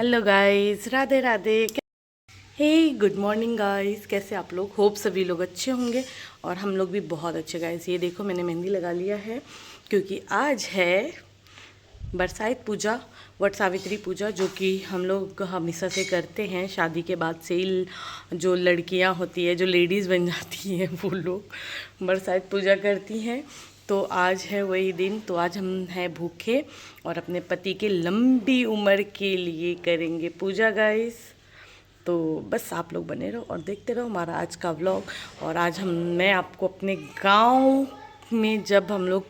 Hello guys, Radhe Radhe. Hey good morning guys, कैसे आप लोग? होप सभी लोग अच्छे होंगे और हम लोग भी बहुत अच्छे गाइस। ये देखो मैंने मेहंदी लगा लिया है क्योंकि आज है बरसाइत पूजा, वट सावित्री पूजा, जो कि हम लोग हमेशा से करते हैं। शादी के बाद से ही जो लड़कियां होती है, जो लेडीज़ बन जाती हैं, वो लोग बरसाइत पूजा करती हैं। तो आज है वही दिन। तो आज हम हैं भूखे और अपने पति के लंबी उम्र के लिए करेंगे पूजा गाइस। तो बस आप लोग बने रहो और देखते रहो हमारा आज का व्लॉग। और आज मैं आपको अपने गांव में, जब हम लोग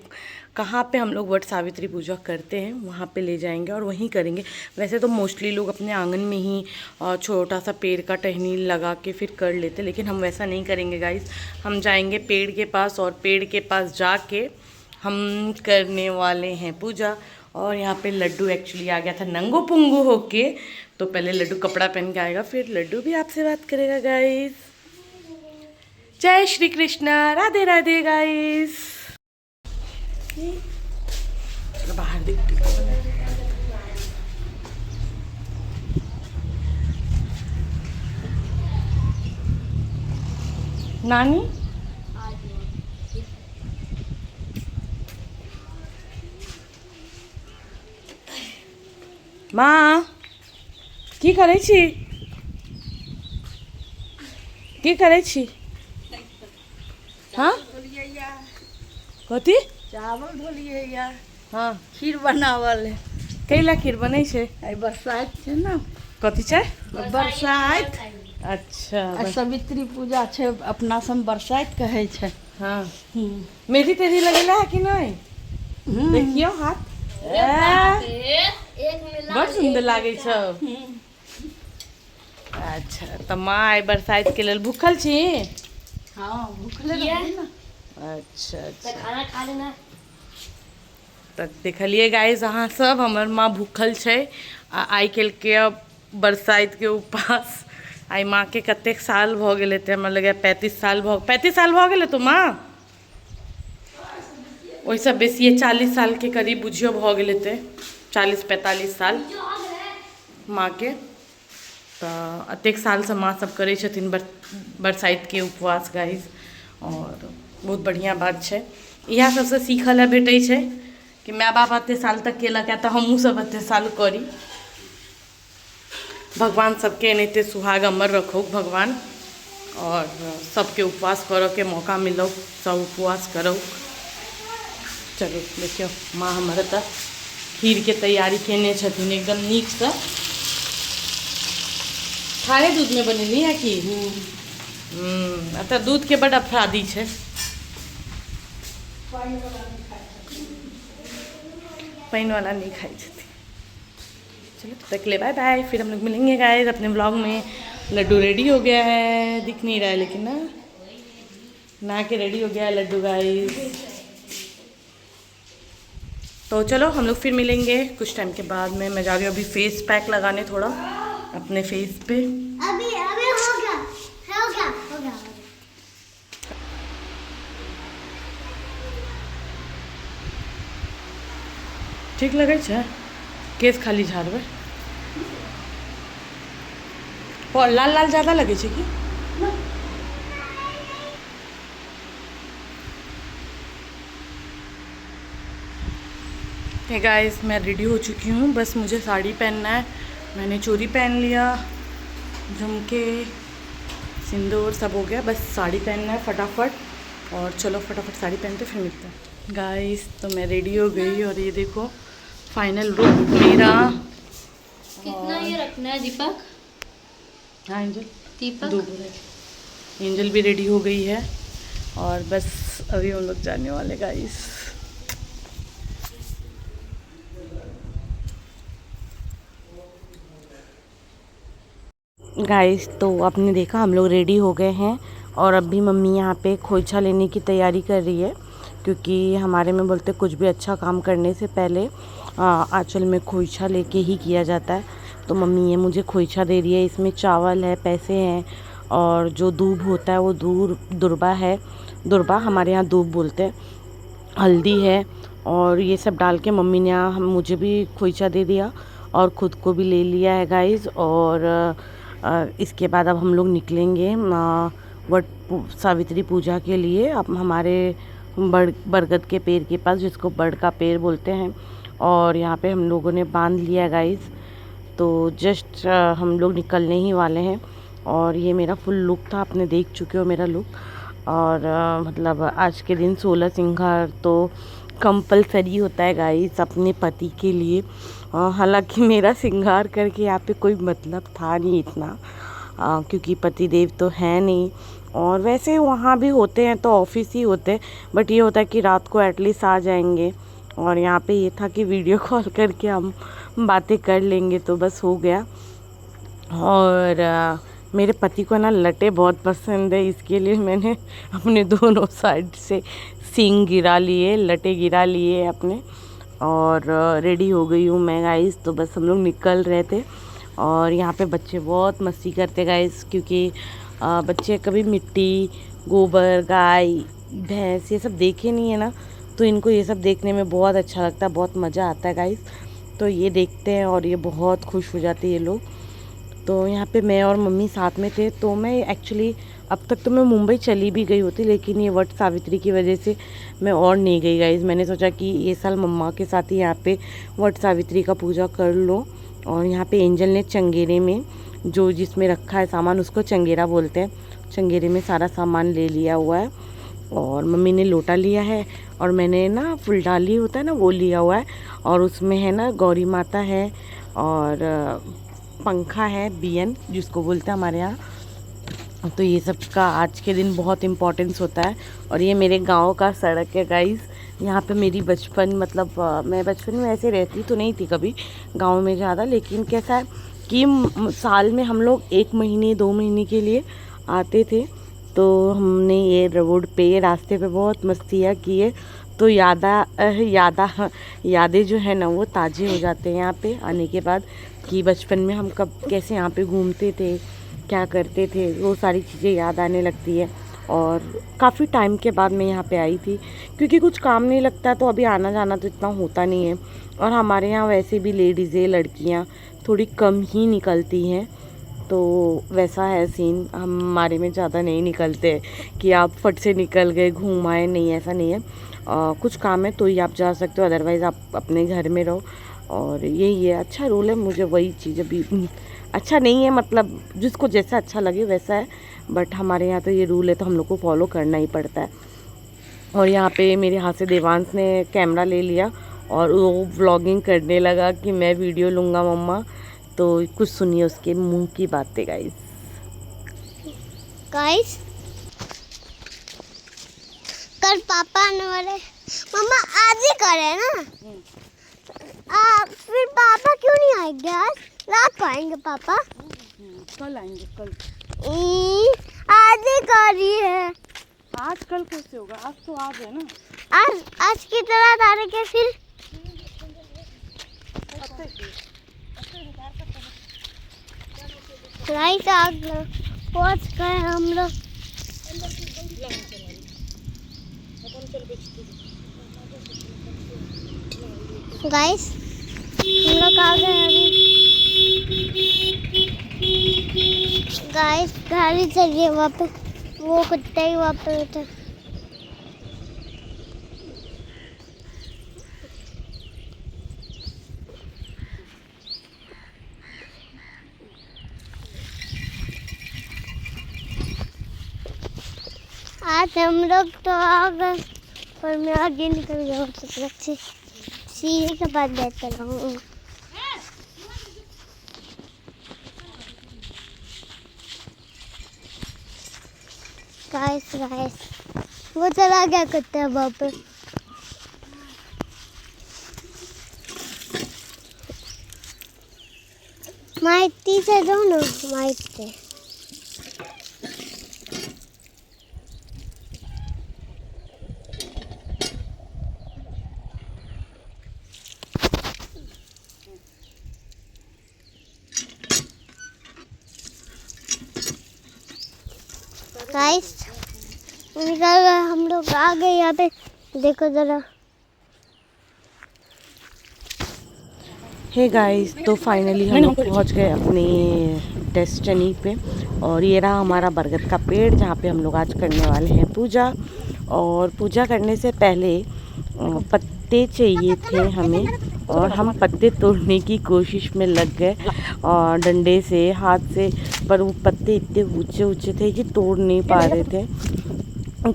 कहाँ पे हम लोग वट सावित्री पूजा करते हैं, वहाँ पे ले जाएंगे और वहीं करेंगे। वैसे तो मोस्टली लोग अपने आंगन में ही छोटा सा पेड़ का टहनी लगा के फिर कर लेते, लेकिन हम वैसा नहीं करेंगे गाइस। हम जाएंगे पेड़ के पास और पेड़ के पास जाके हम करने वाले हैं पूजा। और यहाँ पे लड्डू एक्चुअली आ गया था नंगो पुंगो होके, तो पहले लड्डू कपड़ा पहन के आएगा, फिर लड्डू भी आपसे बात करेगा गाइस। जय श्री कृष्णा, राधे राधे गाइस। चलो बाहर देखते हैं। नानी माँ की करै छी? की करै छी? हाँ कथी? चावल धोलिए या हाँ खीर बनावल है। कैला खीर बनै छै? आई बरसाइत छै ना, कथी छै? बरसाइत। अच्छा आ सावित्री पूजा छै, अपना सब बरसाइत कहै छै। हाँ मेहंदी तेहंदी लगेला है कि नहीं? देखियो हाथ बड़ सुंदर लागे छौ। अच्छा तो माँ आई बरसाइत के लेल भूखल छी? हाँ भूखले रही ना। अच्छा अच्छा खाना खा लेना। तो देखलिए गाइस, अहाँ सब हमर माँ भूखल छै आ आइ के अब बरसाइत के उपास। आई माँ के कतेक साल भ गेले थे? हमरा लगे 35 साल भ गेले तो माँ वैसे बेसिए 40 साल के करीब बुझियो भ गेले थे, 40-45 साल माँ के। तो अतेक साल से माँ सब करे छथिन बरसाइत के उपवास गाइस। और बहुत बढ़िया बात है, इएह सबसे सीखल है भेटै छै कि माय बाप एते साल तक केलक है तो हमहूँ सब एते साल करी। भगवान सबके एनाहिते सुहाग अमर रखो भगवान, और सबके उपवास करो के मौका मिलो, सब उपवास करो। चलो देखियो माँ हमारे तो खीर के तैयारी केने छथिन एकदम नीक से। खारे दूध में बनेली है कि अतः दूध के बड़ अपराधी है। पानी वाला नहीं खाई छथी। चलो तब तक ले बाय बाय, फिर हम लोग मिलेंगे गाइस अपने ब्लॉग में। लड्डू रेडी हो गया है, दिख नहीं रहा है लेकिन ना के रेडी हो गया है लड्डू गाइस। तो चलो हम लोग फिर मिलेंगे कुछ टाइम के बाद में। मैं जा रही हूँ अभी फेस पैक लगाने थोड़ा अपने फेस पे। अभी अभी हो गया। ठीक लगे छै? केस खाली झाड़बै और लाल लाल ज़्यादा लगे छै कि? हे गाइस, मैं रेडी हो चुकी हूँ, बस मुझे साड़ी पहनना है। मैंने चूड़ी पहन लिया, झुमके, सिंदूर सब हो गया, बस साड़ी पहनना है फटाफट। और चलो फटाफट साड़ी पहनते फिर मिलते हैं गाइस। तो मैं रेडी हो गई और ये देखो फाइनल लुक मेरा। कितना ये रखना है दीपक? हाँ एंजल, दीपक एंजल भी रेडी हो गई है और बस अभी हम लोग जाने वाले गाइस। गाइस तो आपने देखा हम लोग रेडी हो गए हैं और अभी मम्मी यहाँ पे खोइछा लेने की तैयारी कर रही है, क्योंकि हमारे में बोलते कुछ भी अच्छा काम करने से पहले आंचल में खोइछा लेके ही किया जाता है। तो मम्मी ये मुझे खोइछा दे रही है, इसमें चावल है, पैसे हैं और जो दूब होता है वो दुर्बा है, दुर्बा हमारे यहाँ दूब बोलते हैं, हल्दी है और ये सब डाल के मम्मी ने यहाँ मुझे भी खोइछा दे दिया और ख़ुद को भी ले लिया है गाइस। और इसके बाद अब हम लोग निकलेंगे वट सावित्री पूजा के लिए। अब हमारे बरगद के पेड़ के पास, जिसको बड़ का पेड़ बोलते हैं, और यहाँ पे हम लोगों ने बांध लिया गाइस। तो जस्ट हम लोग निकलने ही वाले हैं। और ये मेरा फुल लुक था, आपने देख चुके हो मेरा लुक। और मतलब आज के दिन 16 सिंगार तो कंपलसरी होता है गाइस अपने पति के लिए। हालांकि मेरा सिंगार करके यहाँ पे कोई मतलब था नहीं इतना, क्योंकि पति देव तो है नहीं। और वैसे वहाँ भी होते हैं तो ऑफिस ही होते हैं, बट ये होता है कि रात को एटलीस्ट आ जाएंगे। और यहाँ पे ये था कि वीडियो कॉल करके हम बातें कर लेंगे, तो बस हो गया। और मेरे पति को ना लटे बहुत पसंद है, इसके लिए मैंने अपने दोनों साइड से सींग गिरा लिए, लटे गिरा लिए अपने। और रेडी हो गई हूँ मैं गाइस। तो बस हम लोग निकल रहे थे। और यहाँ पे बच्चे बहुत मस्ती करते गाइस, क्योंकि बच्चे कभी मिट्टी, गोबर, गाय, भैंस ये सब देखे नहीं है ना, तो इनको ये सब देखने में बहुत अच्छा लगता है, बहुत मज़ा आता है गाइस। तो ये देखते हैं और ये बहुत खुश हो जाते हैं ये लोग। तो यहाँ पे मैं और मम्मी साथ में थे। तो मैं एक्चुअली अब तक तो मैं मुंबई चली भी गई होती, लेकिन ये वट सावित्री की वजह से मैं और नहीं गई गाइस। मैंने सोचा कि ये साल मम्मा के साथ ही यहाँ पे वट सावित्री का पूजा कर लो। और यहाँ पे एंजल ने चंगेरे में जो जिसमें रखा है सामान, उसको चंगेरा बोलते हैं, चंगेरे में सारा सामान ले लिया हुआ है। और मम्मी ने लोटा लिया है और मैंने ना फुलडाली होता है ना वो लिया हुआ है। और उसमें है ना गौरी माता है और पंखा है, बियन जिसको बोलते हैं हमारे यहाँ। तो ये सब का आज के दिन बहुत इम्पोर्टेंस होता है। और ये मेरे गांव का सड़क है गाइस। यहाँ पे मेरी बचपन, मतलब मैं बचपन में ऐसे रहती तो नहीं थी कभी गांव में ज़्यादा, लेकिन कैसा है कि साल में हम लोग 1 महीने 2 महीने के लिए आते थे। तो हमने ये रोड पे, रास्ते पे बहुत मस्तियाँ की है। तो यादें जो है ना वो ताज़े हो जाते हैं यहाँ पे आने के बाद, कि बचपन में हम कब कैसे यहाँ पे घूमते थे, क्या करते थे, वो सारी चीज़ें याद आने लगती है। और काफ़ी टाइम के बाद मैं यहाँ पे आई थी, क्योंकि कुछ काम नहीं लगता, तो अभी आना जाना तो इतना होता नहीं है। और हमारे यहाँ वैसे भी लेडीज़ें, लड़कियाँ थोड़ी कम ही निकलती हैं। तो वैसा है सीन, हमारे में ज़्यादा नहीं निकलते कि आप फट से निकल गए घूम आए, नहीं ऐसा नहीं है। कुछ काम है तो ही आप जा सकते हो, अदरवाइज़ आप अपने घर में रहो। और यही है अच्छा रूल है। मुझे वही चीज़ अभी अच्छा नहीं है, मतलब जिसको जैसा अच्छा लगे वैसा है, बट हमारे यहाँ तो ये रूल है तो हम लोग को फॉलो करना ही पड़ता है। और यहाँ पे मेरे हाथ से देवांश ने कैमरा ले लिया और वो व्लॉगिंग करने लगा कि मैं वीडियो लूँगा मम्मा। तो कुछ सुनिए उसके मुंह की बातें गाइस। कल पापा आने वाले, मम्मा आज ही करे ना। फिर पापा क्यों नहीं आएंगे आज? रात को आएंगे पापा। कल आएंगे, कल। आज ही करी है। आज कल कैसे होगा? आज तो आज है ना। आज की तरह तारीख है फिर। गाइस आग पहुंच गए हम लोग। गाइस हम लोग आ गए अभी। गाइस गाड़ी चलिए वहाँ पे, वो कुत्ता ही वहाँ पे बैठा। आज हम लोग तो आ गए, पर मैं आगे निकल गया हूँ। तो सीढ़ी के पास बैठ रहूँ। गाइस वो चला गया कुत्ता वहाँ पे। माइटी से दो ना, माइट से। गाइस निकल गए हम लोग, आ गए यहाँ पे। देखो जरा हे गाइस, तो फाइनली हम लोग पहुँच गए अपने डेस्टिनी पे। और ये रहा हमारा बरगद का पेड़ जहाँ पे हम लोग आज करने वाले हैं पूजा। और पूजा करने से पहले पत्ते चाहिए थे हमें, और हम पत्ते तोड़ने की कोशिश में लग गए और डंडे से, हाथ से, पर वो पत्ते इतने ऊंचे ऊंचे थे कि तोड़ नहीं पा रहे थे।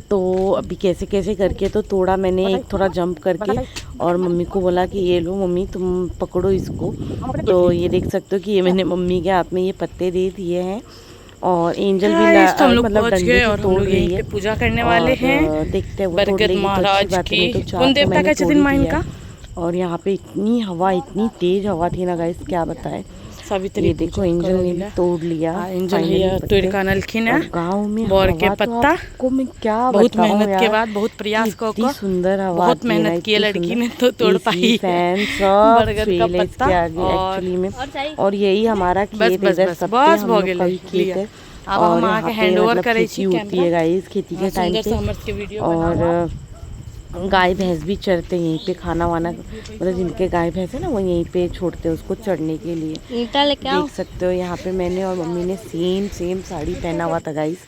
तो अभी कैसे कैसे करके तो तोड़ा मैंने, एक थोड़ा जंप करके, और मम्मी को बोला कि ये लो मम्मी तुम पकड़ो इसको। तो ये देख सकते हो कि ये मैंने मम्मी के हाथ में ये पत्ते दे दिए हैं। और एंजल भी मतलब डंडे से तोड़ रही है, पूजा करने वाले हैं देखते हैं वो तोड़ बरगद लेगी तो अच्छी महाराज बात है, नहीं तो की। चार उन तो देवता मैंने का तोड़ ही दिन माँ दिया इनका। है। और यहाँ पे इतनी हवा, इतनी तेज हवा थी ना गाइस, क्या बताए। सावित्री ये देखो एंजल ने भी तोड़ लिया। एंजल finally भैया पत्ते। तोड़ का नलखिन है। गाँव में बोर के हवा तो पत्ता, आपको मैं क्या बहुत बताऊं मेहनत के यार, बाद, बहुत प्रयास इतनी को सुंदर हवा बहुत आती है ना, मेहनत की है इतनी लड़की सुंदर। ने तो तोड़ AC, पाई फैन सब बरगद का फेल है पत्ता इसके आगे और- एक्चुअली में। और यही हमारा खेत है, बस इधर बस सब बस हम हो लोग गेल का भी खेत है। अब और हम यहाँ आके पे हैंड ओवर मतलब करे खेती होती है गाइस, खेती के टाइम सुंदर पे। सा हमर के वीडियो और गाय भैंस भी चरते हैं यहीं पे, खाना वाना मतलब जिनके गाय भैंस है ना वो यहीं पे छोड़ते हैं उसको चढ़ने के लिए। ईंटा लेके आओ। देख सकते हो यहाँ पे मैंने और मम्मी ने सेम साड़ी पहना हुआ था गाइस।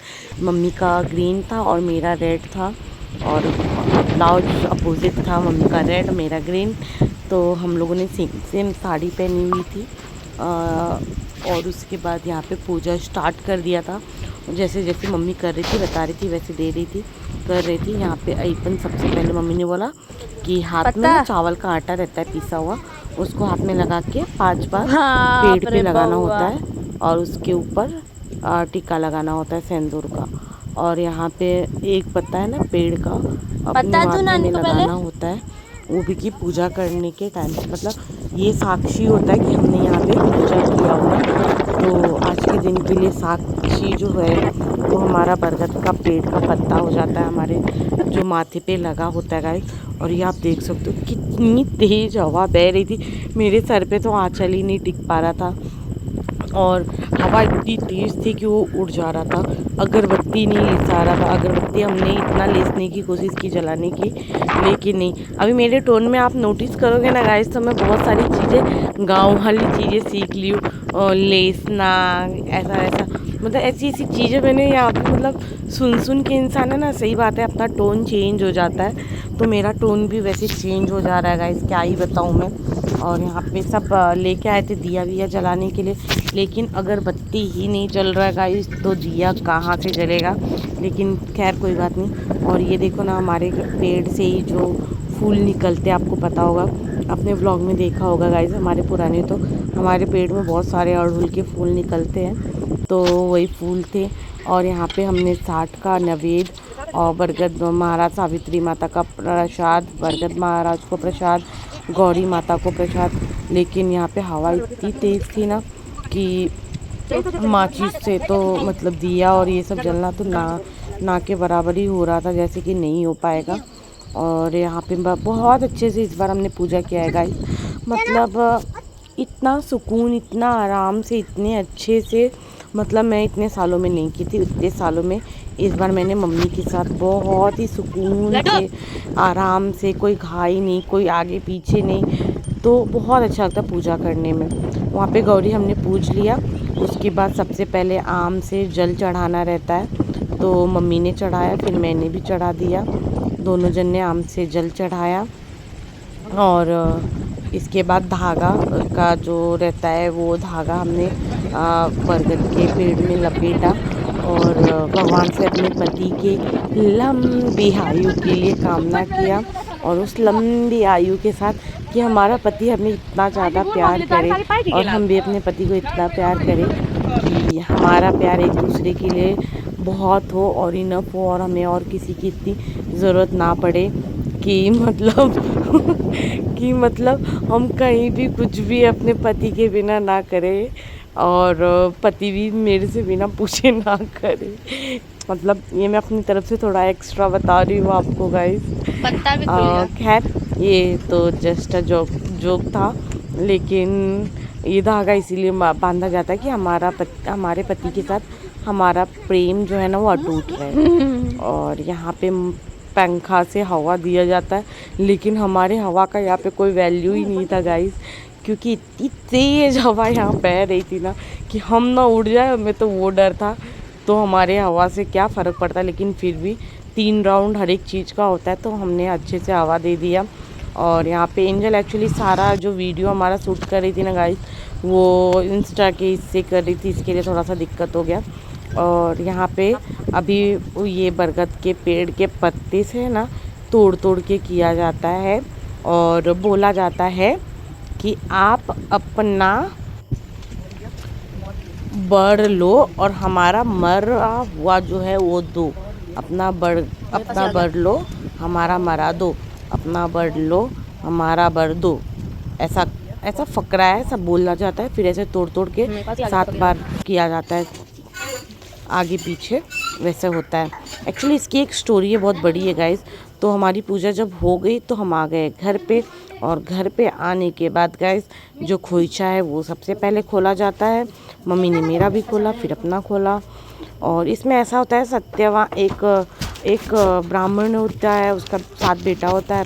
मम्मी का ग्रीन था और मेरा रेड था, और ब्लाउज अपोजिट था, मम्मी का रेड मेरा ग्रीन। तो हम लोगों ने सेम साड़ी पहनी हुई थी। और उसके बाद यहाँ पे पूजा स्टार्ट कर दिया था। जैसे जैसे मम्मी कर रही थी, बता रही थी, वैसे दे रही थी, कर रही थी। यहाँ पे अईपन सबसे पहले मम्मी ने बोला कि हाथ में ना चावल का आटा रहता है पिसा हुआ, उसको हाथ में लगा के 5 बार पेड़ पे लगाना होता है, और उसके ऊपर टीका लगाना होता है सिंदूर का। और यहाँ पे एक पत्ता है ना पेड़ का, अपने हाथ में लगाना होता है, वो भी की पूजा करने के टाइम पे, मतलब ये साक्षी होता है कि हमने यहाँ पे पूजा किया हुआ है। तो आज के दिन के लिए साक्षी जो है वो हमारा बरगद का पेड़ का पत्ता हो जाता है हमारे जो माथे पे लगा होता है गाइस। और ये आप देख सकते हो कितनी तेज हवा बह रही थी, मेरे सर पे तो आंचल ही नहीं टिक पा रहा था, और हवा इतनी तेज़ थी कि वो उड़ जा रहा था। अगरबत्ती नहीं लिसा रहा था, अगरबत्ती हमने इतना लेसने की कोशिश की, जलाने की, लेकिन नहीं। अभी मेरे टोन में आप नोटिस करोगे ना गाइस, तो मैं बहुत सारी चीज़ें गांव वाली चीज़ें सीख ली हूँ, लेसना, ऐसा मतलब ऐसी चीज़ें मैंने यहाँ पे मतलब सुन के इंसान है ना, सही बात है, अपना टोन चेंज हो जाता है। तो मेरा टोन भी वैसे चेंज हो जा रहा है गाइस, क्या ही बताऊँ मैं। और यहाँ पे सब लेके आए थे दिया विया जलाने के लिए, लेकिन अगरबत्ती ही नहीं जल रहा है गाइस, तो दिया कहाँ से जलेगा। लेकिन खैर कोई बात नहीं। और ये देखो ना, हमारे पेड़ से ही जो फूल निकलते, आपको पता होगा, अपने व्लॉग में देखा होगा गाइस हमारे पुराने, तो हमारे पेड़ में बहुत सारे अड़हुल के फूल निकलते हैं, तो वही फूल थे। और यहाँ पे हमने 60 का नैवेद्य और बरगद महाराज, सावित्री माता का प्रसाद, बरगद महाराज को प्रसाद, गौरी माता को प्रसाद। लेकिन यहाँ पे हवा इतनी तेज़ थी ना कि माचिस से तो मतलब दिया और ये सब जलना तो ना के बराबर ही हो रहा था, जैसे कि नहीं हो पाएगा। और यहाँ पे बहुत अच्छे से इस बार हमने पूजा किया है गाइस, मतलब इतना सुकून, इतना आराम से, इतने अच्छे से, मतलब मैं इतने सालों में नहीं की थी, इतने सालों में इस बार मैंने मम्मी के साथ बहुत ही सुकून से, आराम से, कोई घाई नहीं, कोई आगे पीछे नहीं, तो बहुत अच्छा लगता पूजा करने में। वहाँ पे गौरी हमने पूज लिया, उसके बाद सबसे पहले आम से जल चढ़ाना रहता है, तो मम्मी ने चढ़ाया, फिर मैंने भी चढ़ा दिया, दोनों जन ने आम से जल चढ़ाया। और इसके बाद धागा का जो रहता है वो धागा हमने बरगद के पेड़ में लपेटा, और भगवान से अपने पति के लंबी आयु के लिए कामना किया, और उस लंबी आयु के साथ कि हमारा पति हमें इतना ज़्यादा प्यार करे और हम भी अपने पति को इतना प्यार करें कि हमारा प्यार एक दूसरे के लिए बहुत हो और इनफ हो, और हमें और किसी की इतनी ज़रूरत ना पड़े कि मतलब हम कहीं भी कुछ भी अपने पति के बिना ना करें, और पति भी मेरे से बिना पूछे ना करे। मतलब ये मैं अपनी तरफ से थोड़ा एक्स्ट्रा बता रही हूँ आपको गाइस। पत्ता भी खुल गया। खैर ये तो जस्ट अ जोक था, लेकिन ये धागा इसीलिए बांधा जाता है कि हमारे पति के साथ हमारा प्रेम जो है ना वो अटूट रहे। और यहाँ पे पंखा से हवा दिया जाता है, लेकिन हमारे हवा का यहाँ पे कोई वैल्यू ही नहीं था गाइस, क्योंकि इतनी तेज़ हवा यहाँ बह रही थी ना कि हम ना उड़ जाए, हमें तो वो डर था। तो हमारे हवा से क्या फ़र्क पड़ता, लेकिन फिर भी 3 राउंड हर एक चीज़ का होता है, तो हमने अच्छे से हवा दे दिया। और यहाँ पे एंजल एक्चुअली सारा जो वीडियो हमारा शूट कर रही थी ना गाइस, वो इंस्टा के इससे कर रही थी, इसके लिए थोड़ा सा दिक्कत हो गया। और यहाँ पे अभी ये बरगद के पेड़ के पत्ते से ना तोड़ तोड़ के किया जाता है, और बोला जाता है कि आप अपना बढ़ लो और हमारा मरा हुआ जो है वो दो। अपना बढ़ लो, हमारा मरा दो, अपना बढ़ लो, हमारा बढ़ दो। ऐसा फकरा है, सब बोला जाता है। फिर ऐसे तोड़ तोड़ के 7 बार किया जाता है, आगे पीछे वैसे होता है। एक्चुअली इसकी एक स्टोरी है, बहुत बड़ी है गाइस। तो हमारी पूजा जब हो गई तो हम आ गए घर पे, और घर पे आने के बाद गाइस जो खोइचा है वो सबसे पहले खोला जाता है। मम्मी ने मेरा भी खोला, फिर अपना खोला। और इसमें ऐसा होता है, सत्यवान एक ब्राह्मण होता है, उसका 7 बेटा होता है।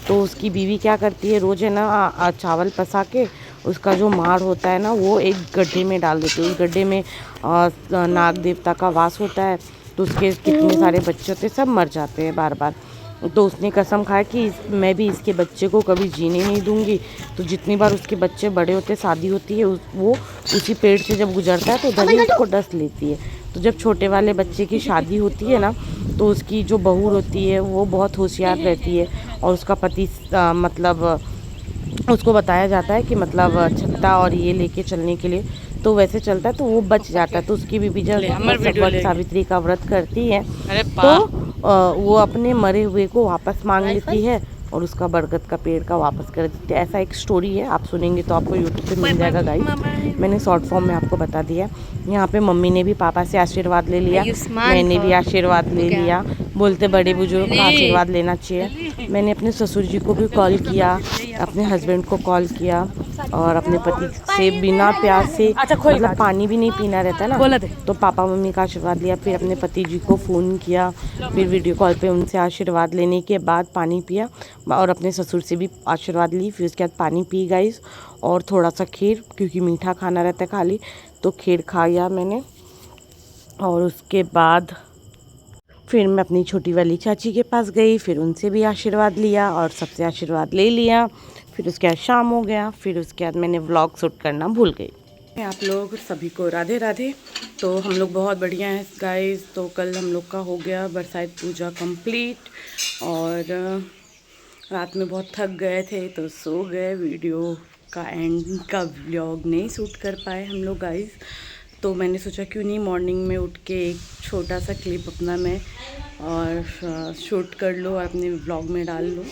तो उसकी बीवी क्या करती है, रोज़ है ना चावल पसा के उसका जो माड़ होता है ना वो एक गड्ढे में डाल देती है। उस गड्ढे में नाग देवता का वास होता है, तो उसके कितने सारे बच्चे होते हैं, सब मर जाते हैं बार बार। तो उसने कसम खाया कि मैं भी इसके बच्चे को कभी जीने नहीं दूंगी। तो जितनी बार उसके बच्चे बड़े होते, शादी होती है, वो उसी पेड़ से जब गुजरता है तो उधर ही उसको डस लेती है। तो जब छोटे वाले बच्चे की शादी होती है ना, तो उसकी जो बहू होती है वो बहुत होशियार रहती है, और उसका पति मतलब उसको बताया जाता है कि मतलब छत्ता और ये लेके चलने के लिए, तो वैसे चलता है तो वो बच जाता है। तो उसकी बीबी जब वट सावित्री का व्रत करती है तो वो अपने मरे हुए को वापस मांग लेती है, और उसका बरगद का पेड़ का वापस कर देते हैं। ऐसा एक स्टोरी है, आप सुनेंगे तो आपको यूट्यूब पे मिल जाएगा गाइस। मैंने शॉर्ट फॉर्म में आपको बता दिया। यहाँ पे मम्मी ने भी पापा से आशीर्वाद ले लिया, मैंने भी आशीर्वाद ले लिया। बोलते बड़े बुजुर्ग का आशीर्वाद लेना चाहिए। मैंने अपने ससुर जी को भी कॉल किया, अपने हस्बैंड को कॉल किया, और अपने पति से बिना प्यास से मतलब पानी भी नहीं पीना रहता ना, तो पापा मम्मी का आशीर्वाद लिया। फिर अपने पति जी को फ़ोन किया, फिर वीडियो कॉल पे उनसे आशीर्वाद लेने के बाद पानी पिया, और अपने ससुर से भी आशीर्वाद ली। फिर उसके बाद पानी पी गाइस, और थोड़ा सा खीर, क्योंकि मीठा खाना रहता है खाली, तो खीर खाया मैंने। और उसके बाद फिर मैं अपनी छोटी वाली चाची के पास गई, फिर उनसे भी आशीर्वाद लिया और सबसे आशीर्वाद ले लिया। फिर उसके बाद शाम हो गया, फिर उसके बाद मैंने व्लॉग शूट करना भूल गई। आप लोग सभी को राधे राधे। तो हम लोग बहुत बढ़िया हैं गाइस। तो कल हम लोग का हो गया बरसाइत पूजा कंप्लीट, और रात में बहुत थक गए थे तो सो गए। वीडियो का एंड का व्लॉग नहीं शूट कर पाए हम लोग गाइस। तो मैंने सोचा क्यों नहीं मॉर्निंग में उठ के एक छोटा सा क्लिप अपना मैं और शूट कर लो और अपने व्लॉग में डाल लो।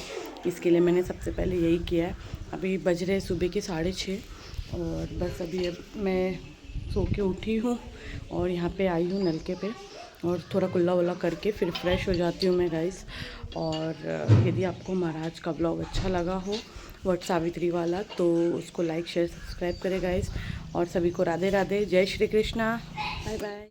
इसके लिए मैंने सबसे पहले यही किया है। अभी बज रहे सुबह के 6:30, और बस अभी मैं सो के उठी हूँ और यहाँ पे आई हूँ नलके पे, और थोड़ा कुल्ला वुल्ला करके फिर फ्रेश हो जाती हूँ मैं गाइस। और यदि आपको महाराज का ब्लॉग अच्छा लगा हो वट सावित्री वाला, तो उसको लाइक शेयर सब्सक्राइब करें गाइस। और सभी को राधे राधे, जय श्री कृष्णा, बाय बाय।